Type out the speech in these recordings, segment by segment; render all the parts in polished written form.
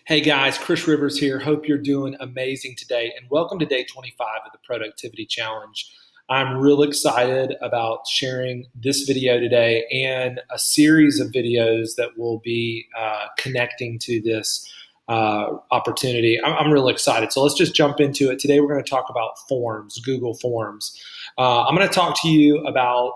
Hey guys, Chris Rivers here. Hope you're doing amazing today, and welcome to day 25 of the Productivity Challenge. I'm real excited about sharing this video today and a series of videos that will be connecting to this opportunity. I'm real excited. So let's just jump into it. Today we're going to talk about forms, Google Forms. I'm going to talk to you about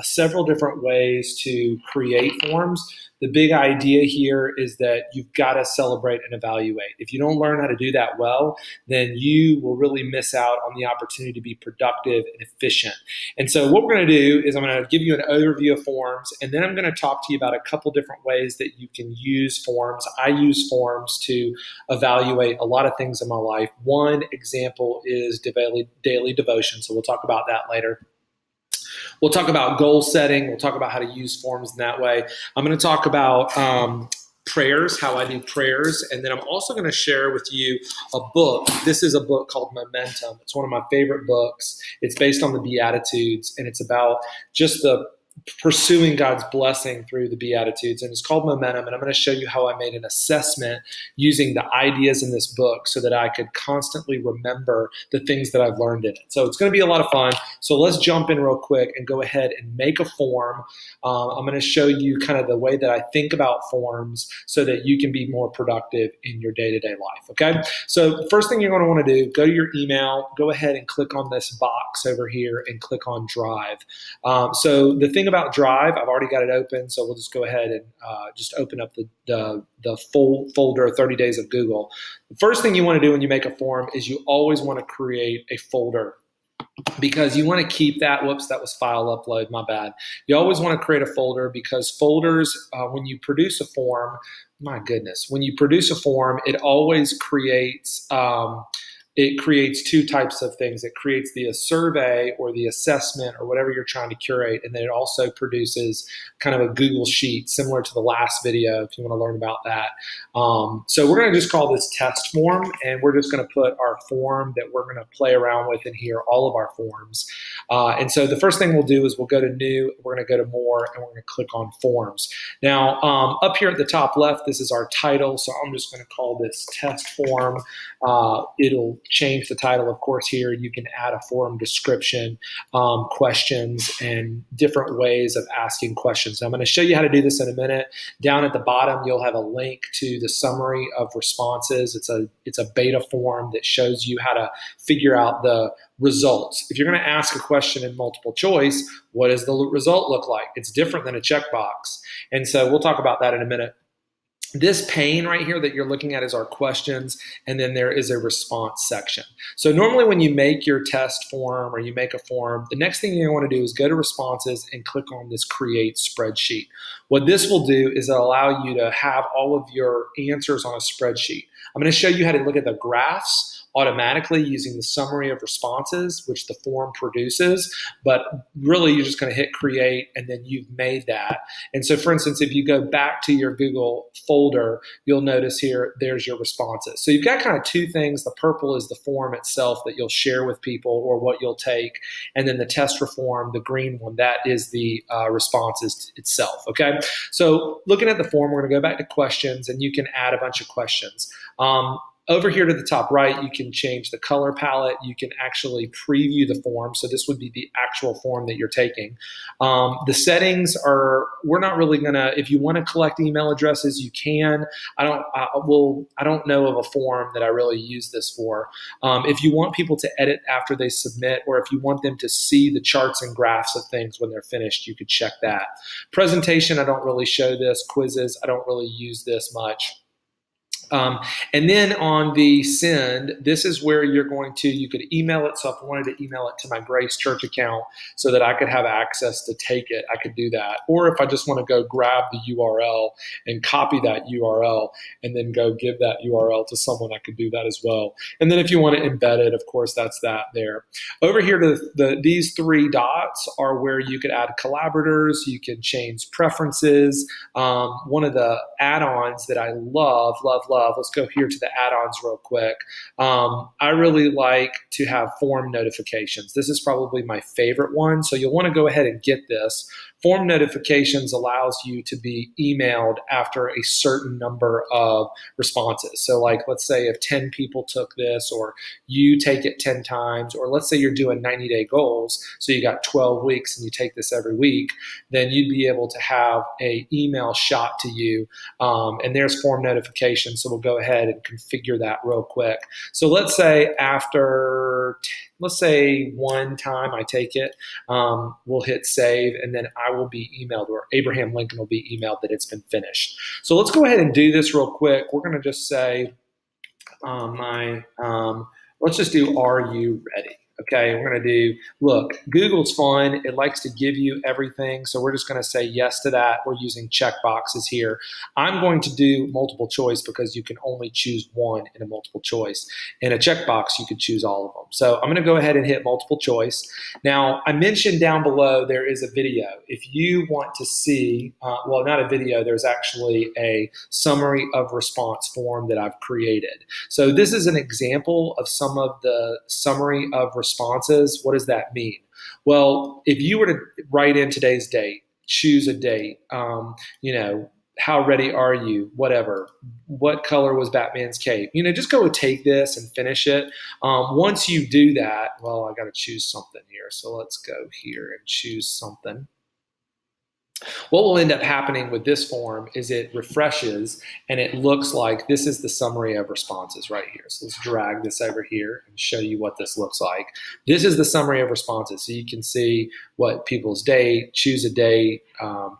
several different ways to create forms. The big idea here is that you've got to celebrate and evaluate. If you don't learn how to do that well, then you will really miss out on the opportunity to be productive and efficient. And so what we're going to do is I'm going to give you an overview of forms, and then I'm going to talk to you about a couple different ways that you can use forms. I use forms to evaluate a lot of things in my life. One example is daily devotion, so we'll talk about that later. We'll talk about goal setting. We'll talk about how to use forms in that way. I'm going to talk about prayers, how I do prayers, and then I'm also going to share with you a book. This is a book called Momentum. It's one of my favorite books. It's based on the Beatitudes, and it's about just the pursuing God's blessing through the Beatitudes, and it's called Momentum. And I'm going to show you how I made an assessment using the ideas in this book so that I could constantly remember the things that I've learned in it. So it's going to be a lot of fun. So let's jump in real quick and go ahead and make a form. I'm going to show you kind of the way that I think about forms so that you can be more productive in your day-to-day life. Okay. So first thing you're going to want to do, go to your email, go ahead and click on this box over here and click on Drive. So the thing about Drive, I've already got it open, so we'll just go ahead and just open up the full folder, 30 Days of Google. The first thing you want to do when you make a form is you always want to create a folder, because you want to keep that. Whoops, that was file upload, my bad. You always want to create a folder, because folders, when you produce a form, my goodness, when you produce a form, it always creates two types of things. It creates the survey or the assessment or whatever you're trying to curate, and then it also produces kind of a Google Sheet similar to the last video if you want to learn about that. So we're going to just call this test form, and we're just going to put our form that we're going to play around with in here, all of our forms. And so the first thing we'll do is we'll go to New, we're going to go to More, and we're going to click on Forms. Now, up here at the top left, this is our title, so I'm just going to call this test form. It'll change the title, of course. Here you can add a forum description, questions, and different ways of asking questions. Now, I'm going to show you how to do this in a minute. Down at the bottom, you'll have a link to the summary of responses. It's a beta form that shows you how to figure out the results. If you're going to ask a question in multiple choice, what does the result look like? It's different than a checkbox. And so we'll talk about that in a minute. This pane right here that you're looking at is our questions, and then there is a response section. So normally when you make your test form or you make a form, the next thing you want to do is go to responses and click on this create spreadsheet. What this will do is it'll allow you to have all of your answers on a spreadsheet. I'm going to show you how to look at the graphs automatically using the summary of responses, which the form produces, but really you're just going to hit create and then you've made that. And so for instance, if you go back to your Google folder, you'll notice here, there's your responses. So you've got kind of two things. The purple is the form itself that you'll share with people or what you'll take. And then the test reform, the green one, that is the responses itself. Okay. So looking at the form, we're going to go back to questions, and you can add a bunch of questions. Over here to the top right, you can change the color palette. You can actually preview the form. So this would be the actual form that you're taking. The settings are, we're not really gonna, if you want to collect email addresses, you can. I don't know of a form that I really use this for. If you want people to edit after they submit, or if you want them to see the charts and graphs of things when they're finished, you could check that. Presentation, I don't really show this. Quizzes, I don't really use this much. And then on the send, this is where you're going to, you could email it. So if I wanted to email it to my Grace Church account so that I could have access to take it, I could do that. Or if I just want to go grab the URL and copy that URL and then go give that URL to someone, I could do that as well. And then if you want to embed it, of course, that's that there. Over here to these three dots are where you could add collaborators. You can change preferences. One of the add-ons that I love, let's go here to the add-ons real quick. I really like to have form notifications. This is probably my favorite one. So you'll want to go ahead and get this form notifications allows you to be emailed after a certain number of responses. So like, let's say if 10 people took this, or you take it 10 times, or let's say you're doing 90-day goals, so you got 12 weeks and you take this every week, then you'd be able to have a email shot to you, and there's form notifications. So we'll go ahead and configure that real quick. So let's say after, let's say one time I take it, we'll hit save, and then I will be emailed, or Abraham Lincoln will be emailed that it's been finished. So let's go ahead and do this real quick. We're going to just say let's just do, are you ready? Okay, we're going to do, look, Google's fun. It likes to give you everything. So we're just going to say yes to that. We're using check boxes here. I'm going to do multiple choice because you can only choose one in a multiple choice. In a checkbox, you could choose all of them. So I'm going to go ahead and hit multiple choice. Now, I mentioned down below there is a video. If you want to see, well, not a video, there's actually a summary of response form that I've created. So this is an example of some of the summary of responses. What does that mean? Well, if you were to write in today's date, choose a date, how ready are you? Whatever. What color was Batman's cape? Just go take this and finish it. Once you do that, well, I got to choose something here. So let's go here and choose something. What will end up happening with this form is it refreshes and it looks like this is the summary of responses right here. So let's drag this over here and show you what this looks like. This is the summary of responses. So you can see what people's date, choose a date,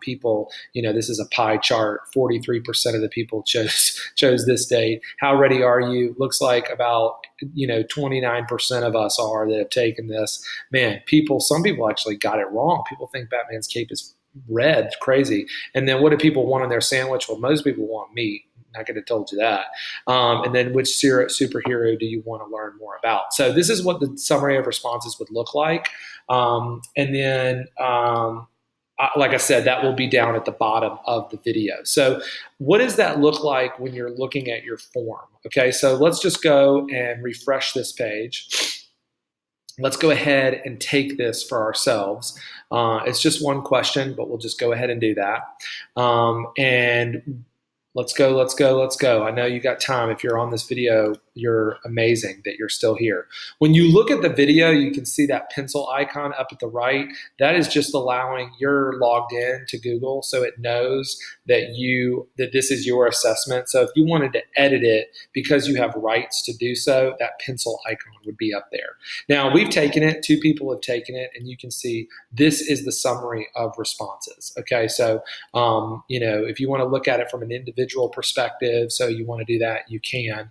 people, this is a pie chart. 43% of the people chose this date. How ready are you? Looks like about 29% of us are that have taken this. Man, some people actually got it wrong. People think Batman's cape is red, crazy. And then what do people want on their sandwich? Well, most people want meat. I could have told you that. And then which superhero do you want to learn more about? So this is what the summary of responses would look like. And then, like I said, that will be down at the bottom of the video. So what does that look like when you're looking at your form? Okay, so let's just go and refresh this page. Let's go ahead and take this for ourselves. It's just one question, but we'll just go ahead and do that. And let's go. I know you got time. If you're on this video, you're amazing that you're still here. When you look at the video, you can see that pencil icon up at the right. That is just allowing, you're logged in to Google, so it knows that this is your assessment. So if you wanted to edit it because you have rights to do so, that pencil icon would be up there. Now we've taken it, 2 people have taken it, and you can see this is the summary of responses. Okay, so if you want to look at it from an individual perspective, so you want to do that, you can.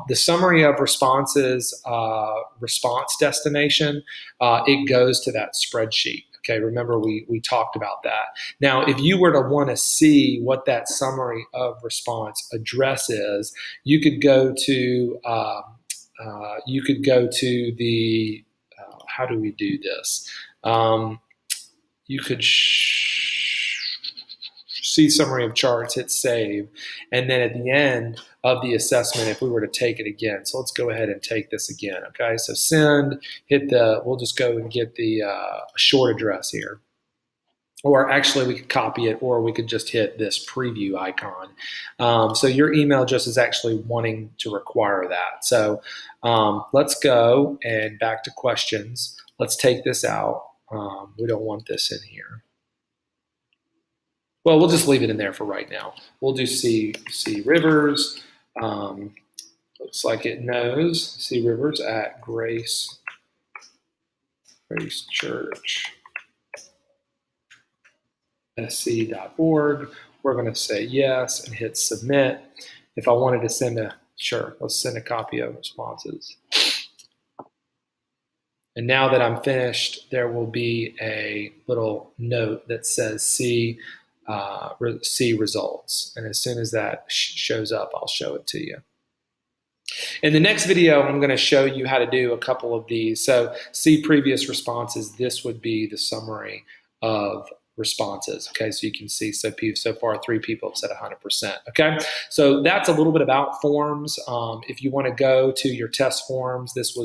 The summary of responses, response destination, it goes to that spreadsheet. Okay, remember we talked about that. Now, if you were to want to see what that summary of response address is, you could go to the how do we do this? You could see summary of charts, hit save, and then at the end of the assessment, if we were to take it again, so let's go ahead and take this again. Okay, so send, we'll just go and get the short address here. Or actually we could copy it, or we could just hit this preview icon. So your email just is actually wanting to require that. So let's go and back to questions. Let's take this out. We don't want this in here. Well, we'll just leave it in there for right now. We'll do C Rivers. Looks like it knows. C Rivers at Grace Church sc.org. We're going to say yes and hit submit. If I wanted to send let's send a copy of responses. And now that I'm finished, there will be a little note that says see results. And as soon as that shows up, I'll show it to you. In the next video, I'm going to show you how to do a couple of these. So see previous responses. This would be the summary of responses. Okay, so you can see so far 3 people have said 100%. Okay, so that's a little bit about forms. If you want to go to your test forms, this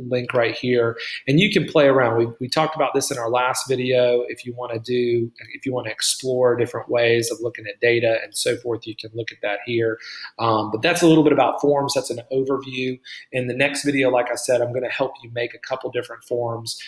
link right here, and you can play around. We talked about this in our last video. If you want to explore different ways of looking at data and so forth, you can look at that here. But that's a little bit about forms. That's an overview. In the next video, like I said, I'm going to help you make a couple different forms,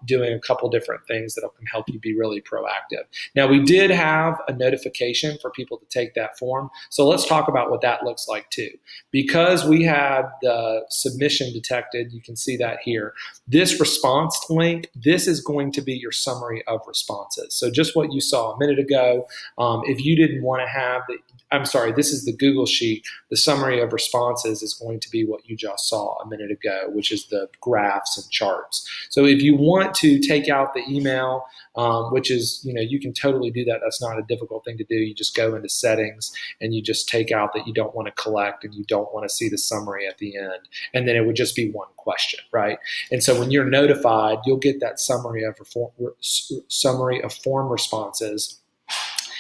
doing a couple different things that can help you be really proactive. Now, we did have a notification for people to take that form, so let's talk about what that looks like too. Because we have the submission detected, you can see that here. This response link, this is going to be your summary of responses. So just what you saw a minute ago, if you didn't want to have this is the Google Sheet. The summary of responses is going to be what you just saw a minute ago, which is the graphs and charts. So if you want to take out the email, which is, you can totally do that. That's not a difficult thing to do. You just go into settings and you just take out that you don't want to collect and you don't want to see the summary at the end. And then it would just be one question, right? And so when you're notified, you'll get that summary of form responses,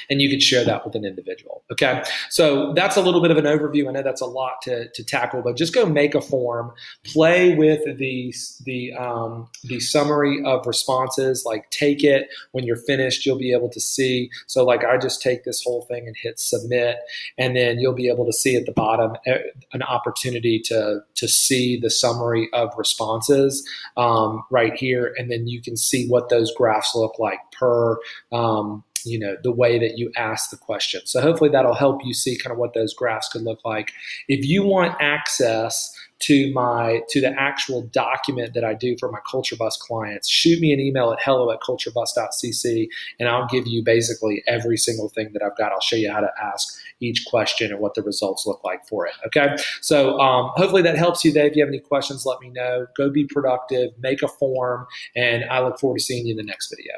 and you can share that with an individual. Okay, so that's a little bit of an overview. I know that's a lot to tackle, but just go make a form, play with the summary of responses. Like, take it when you're finished, you'll be able to see. So like, I just take this whole thing and hit submit, and then you'll be able to see at the bottom an opportunity to see the summary of responses right here, and then you can see what those graphs look like per the way that you ask the question. So hopefully that'll help you see kind of what those graphs could look like. If you want access to the actual document that I do for my Culture Bus clients, shoot me an email at hello@culturebus.cc, and I'll give you basically every single thing that I've got. I'll show you how to ask each question and what the results look like for it. Okay, so hopefully that helps you there. If you have any questions, let me know. Go be productive, make a form, and I look forward to seeing you in the next video.